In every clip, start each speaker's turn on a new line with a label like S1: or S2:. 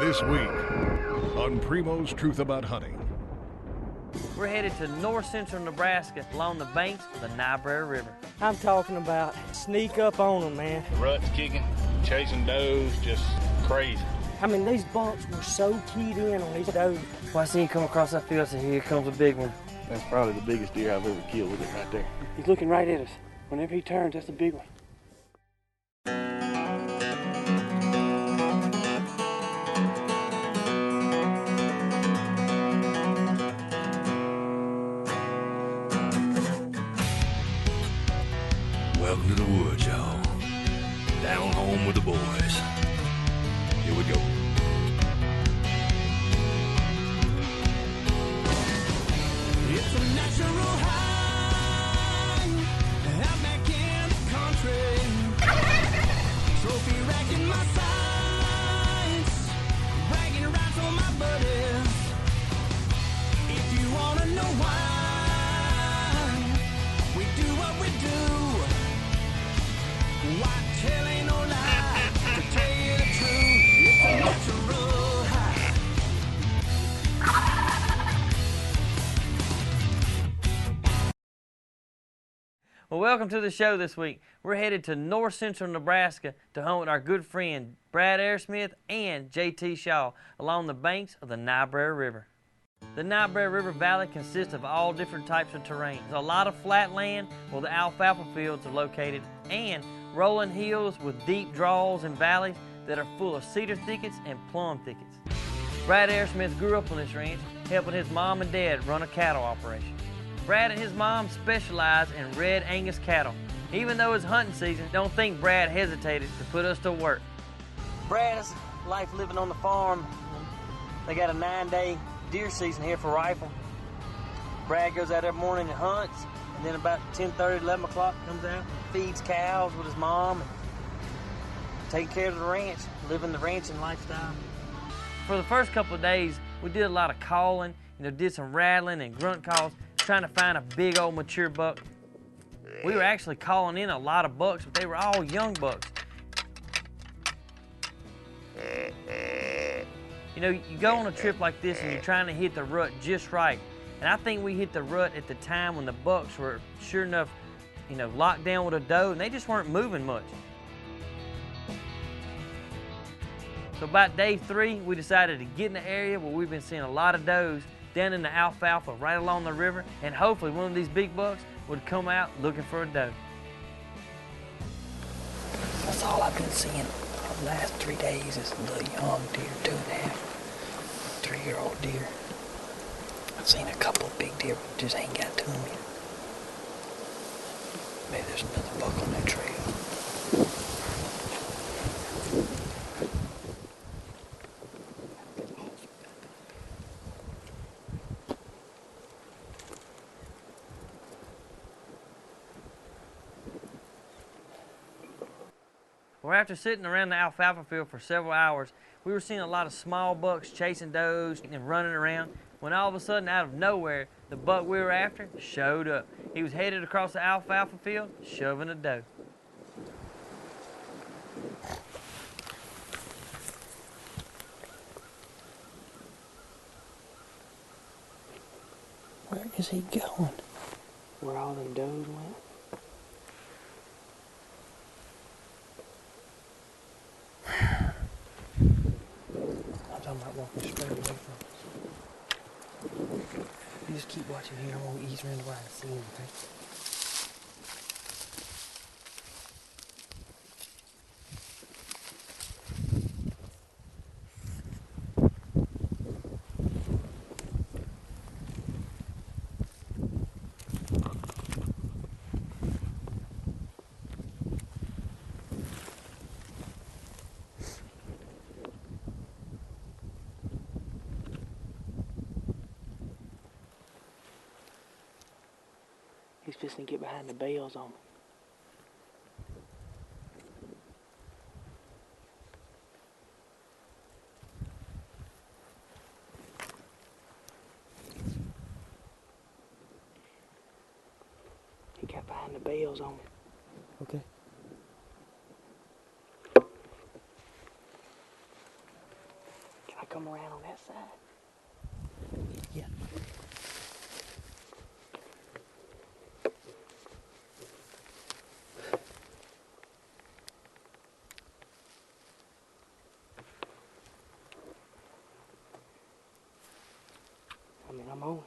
S1: This week on Primos Truth About Hunting.
S2: We're headed to north central Nebraska along the banks of the Niobrara River.
S3: I'm talking about sneak up on them, man.
S4: The rut's kicking, chasing does, just crazy.
S3: I mean, these bucks were so keyed in on these does.
S2: Well, I seen you come across that field, so here comes a big one.
S4: That's probably the biggest deer I've ever killed. Look at it right there.
S5: He's looking right at us. Whenever he turns, that's a big one.
S6: Welcome to the woods, y'all. Down home with the boys. Here we go.
S7: It's a natural high, out back in the country. Trophy rack in my sights, bragging rights on my buddies. If you wanna know why we do what we do, Whitetail ain't no lie, to tell you the truth, it's a natural high.
S2: Well, welcome to the show this week. We're headed to north central Nebraska to hunt with our good friend Brad Ayersmith and JT Shaw along the banks of the Niobrara River. The Niobrara River Valley consists of all different types of terrain. There's a lot of flat land where the alfalfa fields are located and rolling hills with deep draws and valleys that are full of cedar thickets and plum thickets. Brad Ayersmith grew up on this ranch, helping his mom and dad run a cattle operation. Brad and his mom specialize in red Angus cattle. Even though it's hunting season, don't think Brad hesitated to put us to work. Brad, it's life living on the farm. They got a 9-day deer season here for rifle. Brad goes out every morning and hunts, and then about 10:30, 11 o'clock comes out, feeds cows with his mom, and taking care of the ranch, living the ranching lifestyle. For the first couple of days, we did a lot of calling, did some rattling and grunt calls, trying to find a big old mature buck. We were actually calling in a lot of bucks, but they were all young bucks. You go on a trip like this and you're trying to hit the rut just right. And I think we hit the rut at the time when the bucks were sure enough, locked down with a doe, and they just weren't moving much. So about day 3, we decided to get in the area where we've been seeing a lot of does down in the alfalfa right along the river, and hopefully one of these big bucks would come out looking for a doe.
S8: That's all I've been seeing the last 3 days is little young deer, 2.5, 3-year-old deer. I've seen a couple of big deer, but just ain't got to them yet. Maybe there's another buck on that trail.
S2: Well, after sitting around the alfalfa field for several hours, we were seeing a lot of small bucks chasing does and running around, when all of a sudden, out of nowhere, the buck we were after showed up. He was headed across the alfalfa field, shoving a doe.
S8: Where is he going?
S5: Where all them does went?
S8: I'm talking about walking straight away from us. You just keep watching here. I'm going to ease around the right and see him, okay?
S5: He's fixing to get behind the bales on me. He got behind the bales on me.
S8: Okay.
S5: Can I come around on that side.
S8: Yeah.
S5: I mean, I'm on it.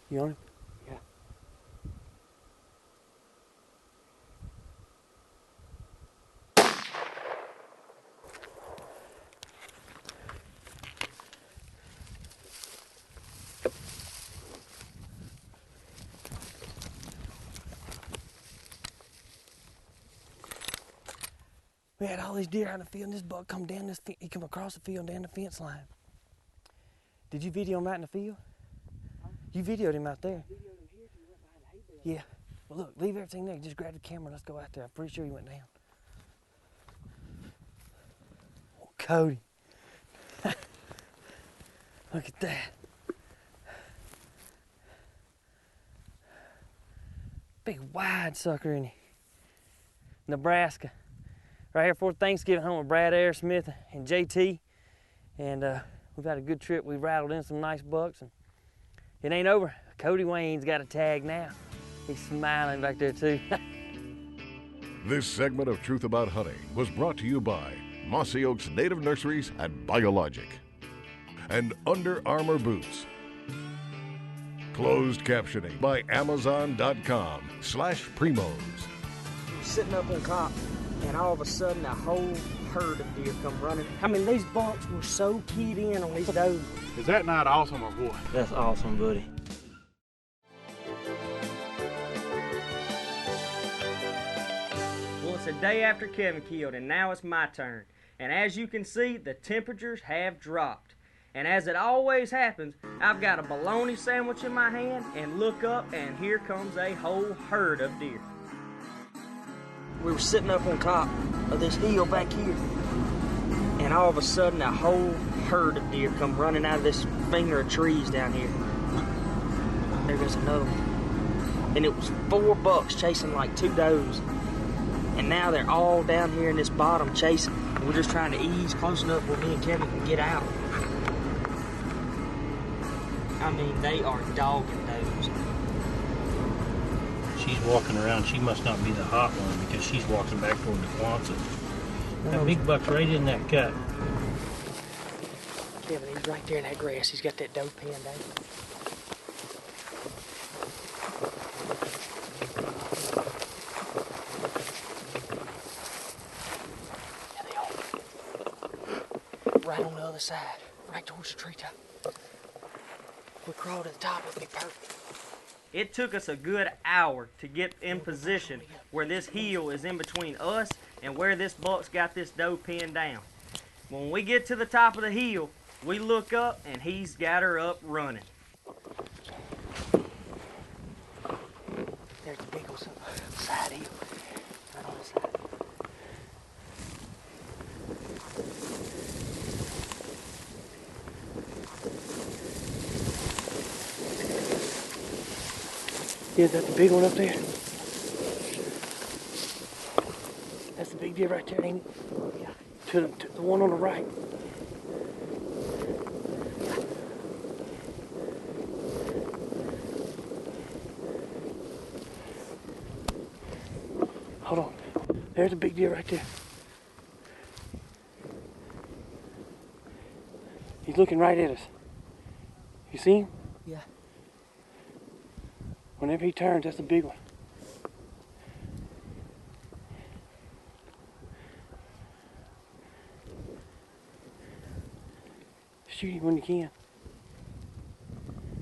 S8: You on it?
S5: Yeah.
S8: We had all these deer out in the field, and this buck come down this. He come across the field down the fence line. Did you video him out in the field? You videoed him out there. Yeah. Well, look, leave everything there. Just grab the camera. Let's go out there. I'm pretty sure he went down. Oh, Cody. Look at that. Big wide sucker in he. Nebraska. Right here for Thanksgiving home with Brad Aersmith and JT. And we've had a good trip. We've rattled in some nice bucks. And it ain't over. Cody Wayne's got a tag now. He's smiling back there too.
S1: This segment of Truth About Hunting was brought to you by Mossy Oaks Native Nurseries and Biologic, and Under Armour Boots. Closed captioning by Amazon.com/Primos.
S3: Sitting up on top, and all of a sudden a whole herd of deer come running. I mean, these bucks were so keyed in on these does.
S4: Is that not awesome or what?
S2: That's awesome, buddy.
S9: Well, it's a day after Kevin killed, and now it's my turn. And as you can see, the temperatures have dropped. And as it always happens, I've got a bologna sandwich in my hand, and look up, and here comes a whole herd of deer.
S3: We were sitting up on top of this hill back here, and all of a sudden a whole herd of deer come running out of this finger of trees down here. There goes another one. And it was 4 bucks chasing like 2 does. And now they're all down here in this bottom chasing. And we're just trying to ease close enough where me and Kevin can get out. I mean, they are dogging does.
S10: She's walking around. She must not be the hot one because she's walking back toward the Quonset. That big buck's right in that cut.
S3: Kevin, he's right there in that grass. He's got that doe pinned down. Yeah, they are. Right on the other side, right towards the treetop. If we crawl to the top, it'll be perfect.
S9: It took us a good hour to get in position where this hill is in between us and where this buck's got this doe pinned down. When we get to the top of the hill, we look up and he's got her up running.
S3: There's the big old side hill, right on the side. Yeah, is that the big one up there? That's the big deer right there, ain't it? Yeah. To the one on the right. Hold on. There's a big deer right there. He's looking right at us. You see him?
S8: Yeah.
S3: Whenever he turns, that's a big one. Shoot him when you can.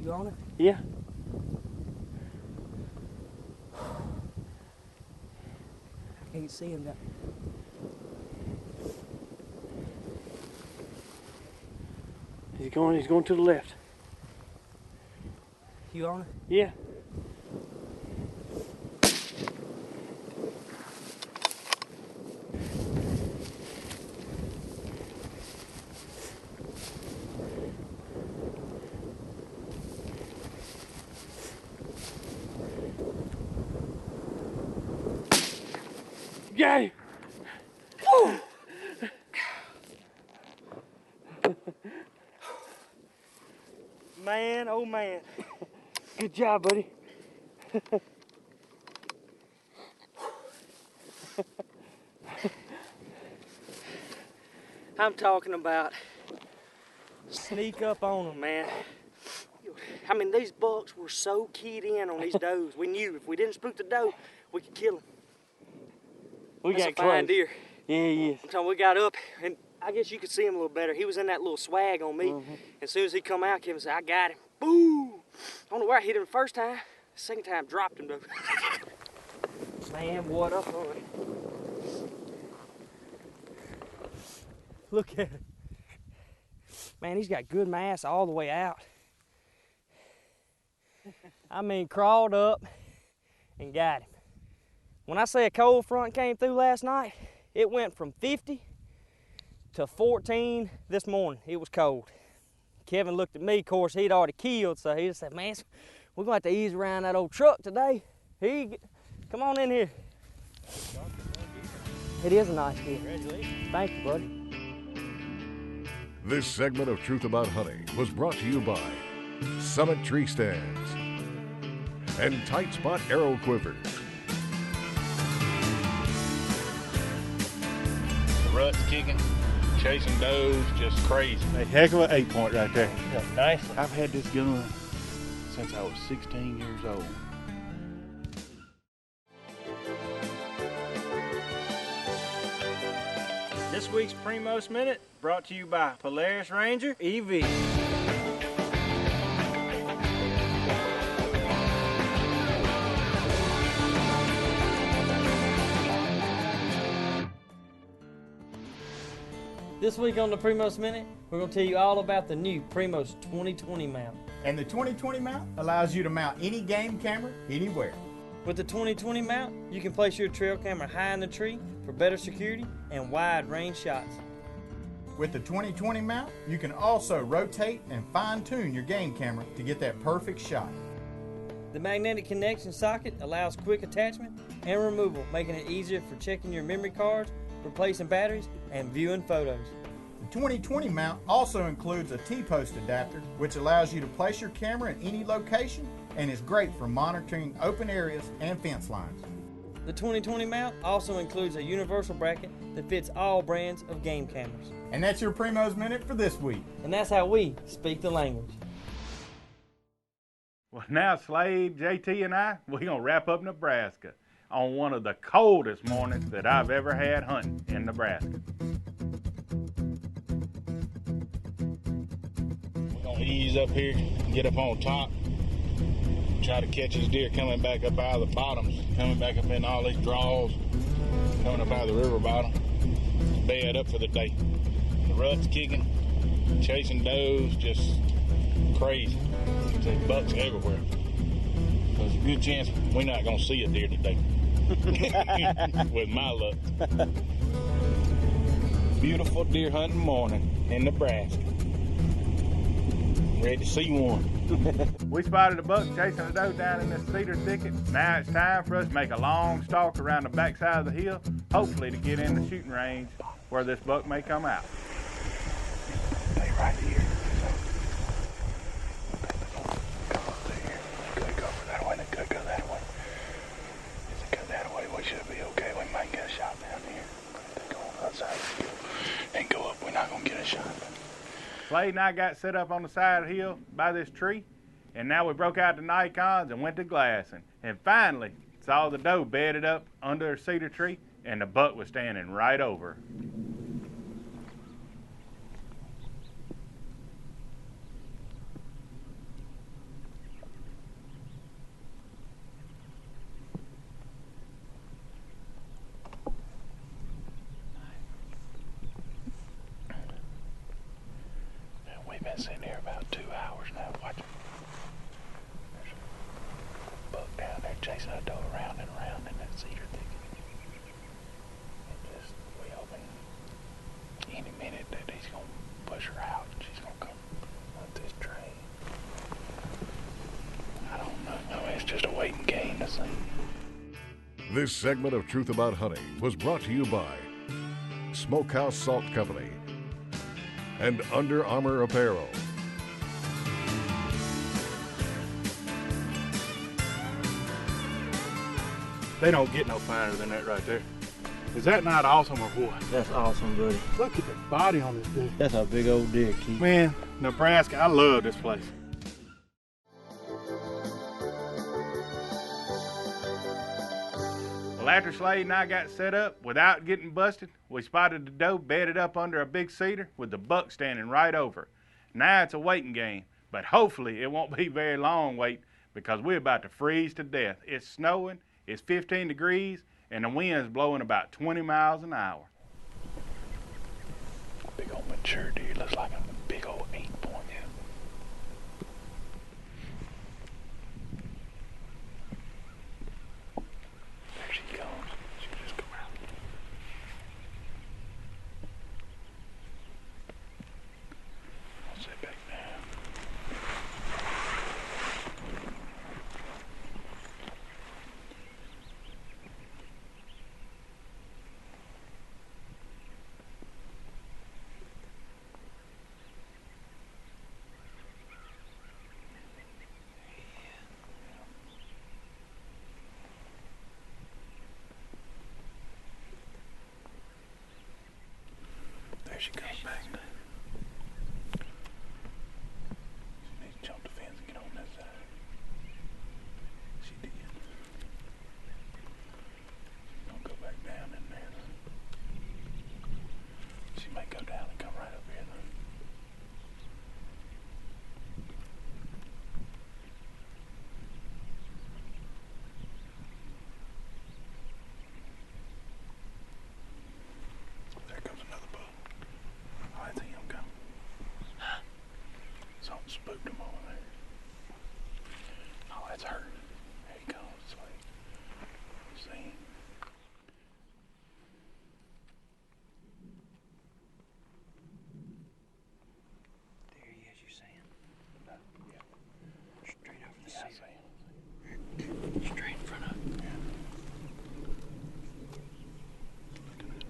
S8: You on it?
S3: Yeah.
S8: I can't see him now.
S3: He's going to the left.
S8: You on it?
S3: Yeah.
S5: Got him.
S9: Man, oh man.
S5: Good job, buddy.
S9: I'm talking about sneak up on them, man. I mean, these bucks were so keyed in on these does. We knew if we didn't spook the doe, we could kill them.
S5: We
S9: That's
S5: got
S9: a fine
S5: close.
S9: deer.
S5: Yeah, he is.
S9: So we got up, and I guess you could see him a little better. He was in that little swag on me. As soon as he come out, Kevin said, I got him. Boom! I don't know where I hit him the first time. The second time, dropped him, though. Man, what a hunt. Look at it. Man, he's got good mass all the way out. I mean, crawled up and got him. When I say a cold front came through last night, it went from 50 to 14 this morning. It was cold. Kevin looked at me, of course, he'd already killed, so he just said, man, we're gonna have to ease around that old truck today. Come on in here. It is a nice deer. Congratulations. Thank you, buddy.
S1: This segment of Truth About Hunting was brought to you by Summit Tree Stands and Tight Spot Arrow Quivers.
S4: The rut's kicking, chasing does, just crazy.
S11: A heck of an 8-point right there.
S10: Yeah, nice.
S11: I've had this gun since I was 16 years old.
S9: This week's Primos Minute brought to you by Polaris Ranger EV.
S2: This week on the Primos Minute, we're going to tell you all about the new Primos 2020 mount.
S12: And the 2020 mount allows you to mount any game camera anywhere.
S2: With the 2020 mount, you can place your trail camera high in the tree for better security and wide range shots.
S12: With the 2020 mount, you can also rotate and fine-tune your game camera to get that perfect shot.
S2: The magnetic connection socket allows quick attachment and removal, making it easier for checking your memory cards, replacing batteries, and viewing photos.
S12: The 2020 mount also includes a T-post adapter, which allows you to place your camera in any location and is great for monitoring open areas and fence lines.
S2: The 2020 mount also includes a universal bracket that fits all brands of game cameras.
S12: And that's your Primos Minute for this week.
S2: And that's how we speak the language.
S11: Well, now Slade, JT, and we're going to wrap up Nebraska on one of the coldest mornings that I've ever had hunting in Nebraska.
S4: We're gonna ease up here, get up on top, try to catch this deer coming back up out of the bottoms, coming back up in all these draws, coming up out of the river bottom. Bed up for the day. The rut's kicking, chasing does, just crazy. There's bucks everywhere. There's a good chance we're not gonna see a deer today. With my luck. Beautiful deer hunting morning in Nebraska. Ready to see one.
S11: We spotted a buck chasing a doe down in this cedar thicket. Now it's time for us to make a long stalk around the backside of the hill, hopefully to get in the shooting range where this buck may come out.
S6: Stay right here.
S11: Slade and I got set up on the side of the hill by this tree, and now we broke out the Nikons and went to glassing. And finally, saw the doe bedded up under a cedar tree, and the buck was standing right over her.
S6: We've been sitting here about 2 hours now watching. There's a buck down there chasing a doe around and around in that cedar thicket. We hoping any minute that he's going to push her out and she's going to come up this tree. I don't know. It's just a waiting game to see.
S1: This segment of Truth About Hunting was brought to you by Smokehouse Salt Company and Under Armour Apparel.
S11: They don't get no finer than that right there. Is that not awesome or what?
S5: That's awesome, buddy.
S11: Look at the body on this dude.
S5: That's a big old deer, Keith.
S11: Man, Nebraska, I love this place. Well, after Slade and I got set up without getting busted, we spotted the doe bedded up under a big cedar with the buck standing right over it. Now it's a waiting game, but hopefully it won't be very long wait because we're about to freeze to death. It's snowing, it's 15 degrees, and the wind's blowing about 20 miles an hour.
S6: Big old mature deer, looks like a big old 8-point. There she comes. She'll just come out. I'll sit back down. There she comes back. She needs to jump the fence and get on that side. She did. She's gonna go back down in there. She may go down and come right up here though. There comes another buck. Oh, I see him come. Something spooked him over there. Oh, that's her. There he comes. Slade. See him?
S3: There he is, you see him?
S6: No, yeah.
S3: Straight over the
S6: Yeah, I
S3: cedar.
S6: see him.
S3: Straight in front of him.
S6: Yeah. Looking at it.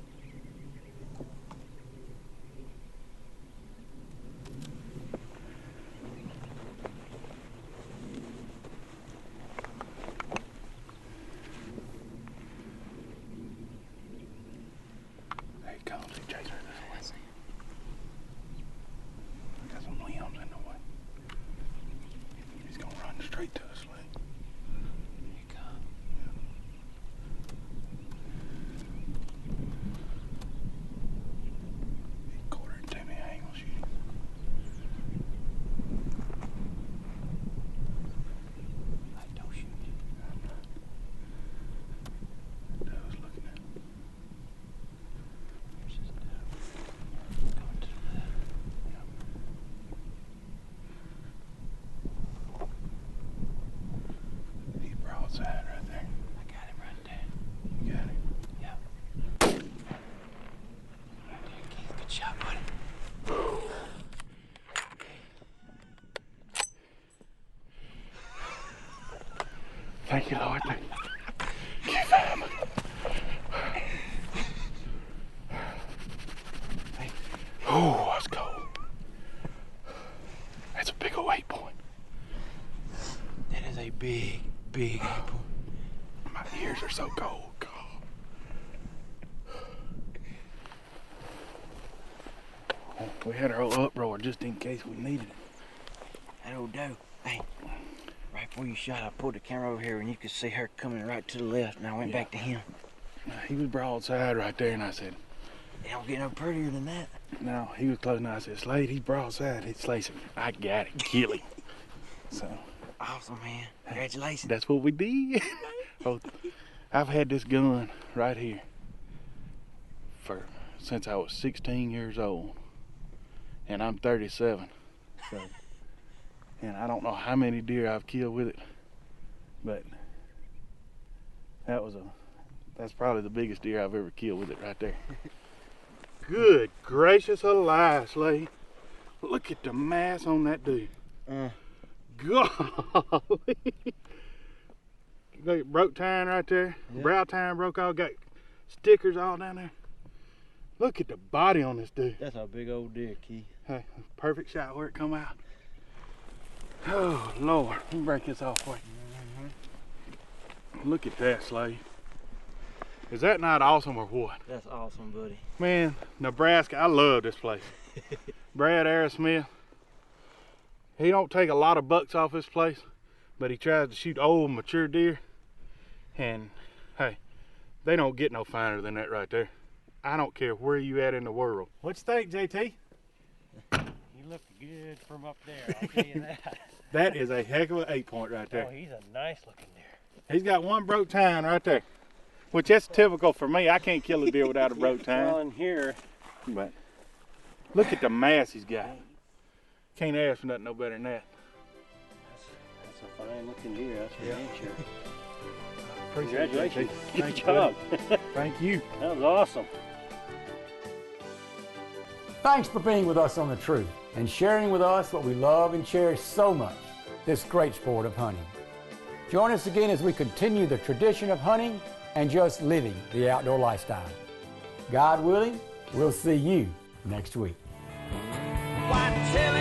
S6: There he comes. He's chasing her this way. Got some limbs in the way. He's gonna run straight to us, Slade.
S3: Here he comes.
S6: He quartered to me. I ain't gonna shoot him.
S3: Hey, don't shoot me.
S6: I was looking at him.
S3: There's his doe. Going to the left.
S6: He's broadside right there.
S3: I got him right there.
S6: You got him.
S3: Yep. Right there, Keith. Good shot, buddy.
S6: Thank you, Lord. Thank you. Give him. Oh, that's cold. That's a big old 8-point.
S3: That is a big, big apple.
S6: My ears are so cold. God. We had our old uproar just in case we needed it.
S3: That old doe. Hey, right before you shot, I pulled the camera over here and you could see her coming right to the left, and I went back to him.
S6: He was broadside right there, and I said,
S3: It don't get no prettier than that.
S6: no, he was close enough. I said, Slade, he's broadside. He's Slade said, I got it. Kill him. So
S3: Awesome, man. Congratulations.
S6: that's what we did. Oh, I've had this gun right here since I was 16 years old, and I'm 37. So, and I don't know how many deer I've killed with it, but that's probably the biggest deer I've ever killed with it right there. Good gracious alive, Slade. Look at the mass on that dude. Golly.
S11: Look, broke tine right there.
S5: Yeah.
S11: Brow tine broke off. Got stickers all down there. Look at the body on this dude.
S5: That's a big old deer, Keith.
S11: Hey, perfect shot where it come out. Oh, Lord. Let me break this off for you. Look at that, Slade. Is that not awesome or what?
S5: That's awesome, buddy.
S11: Man, Nebraska, I love this place. Brad Aerosmith, he don't take a lot of bucks off this place, but he tries to shoot old, mature deer. And, hey, they don't get no finer than that right there. I don't care where you at in the world. What you think, JT?
S10: You look good from up there, I'll tell you that.
S11: That is a heck of an 8-point right there.
S10: Oh, he's a nice looking deer.
S11: He's got one broke tine right there, which that's typical for me. I can't kill a deer without a broke
S10: Well,
S11: tine.
S10: in here,
S11: But look at the mass he's got. Can't ask for nothing no better than that.
S10: that's a fine looking deer, that's for damn sure.
S11: Appreciate it,
S10: Congratulations.
S11: JT.
S10: Good
S11: Thanks,
S10: job.
S11: buddy. Thank you.
S10: That was awesome.
S13: Thanks for being with us on The Truth and sharing with us what we love and cherish so much, this great sport of hunting. Join us again as we continue the tradition of hunting and just living the outdoor lifestyle. God willing, we'll see you next week.
S7: Whitetail